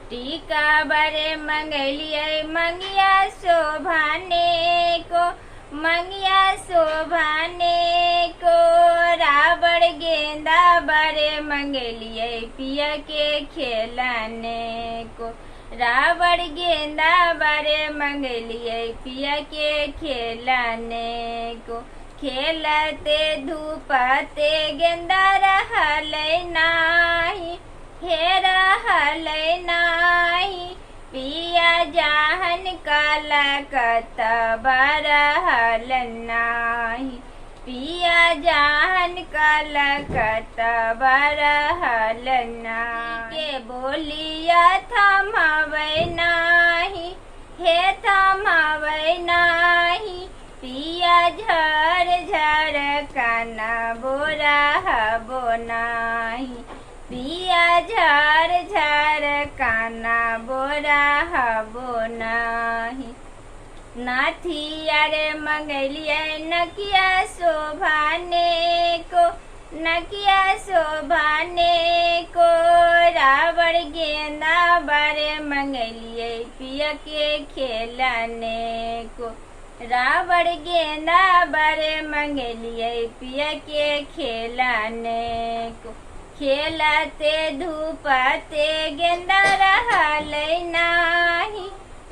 टीका बरे मंगलिये मंगिया शोभाने को, मंगिया शोभाने को। रावण गेंदा बरे मंगलिये पिया के खेलाने को, रावण गेंदा बरे मंगलिये पिया के खेलाने को। खेलते धूपते गेंदा रहलै नाही, हे रहलै नाही। पिया जाहन काला कतब रहलन नाही, पिया जाहन काला कतब रहलन नाही। के बोलिया थमावै नाही, हे थमावै नाही। पिया झर झर काना बोरा हबो नाही, पिया झर झर काना बोरा हबो नाही। नाथिया रे मंगलिये नकिया शोभाने को, नकिया शोभाने को। रावण गेंदा बरे मंगलिये पिया के खेलाने को, रावण गेंदा बरे मंगलिये पिया के खेलाने को। खेलते धूपते गेंदा रहलै नाही,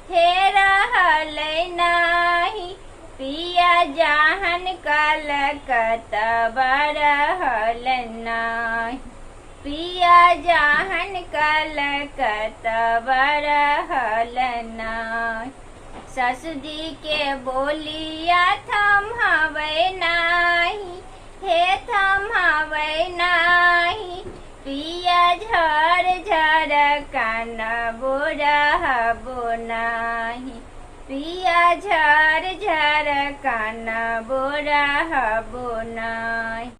हे रहलै नाही। पिया जाहन काल कतब रहलन नाही, पिया जाहन काल कतब रहलन नाही। ससुजी के बोलिया थमावै नाही, हे थमावै नाही। पिया झर झर काना बोरा हबो नाही, पिया झर झर काना बोरा हबो नाही।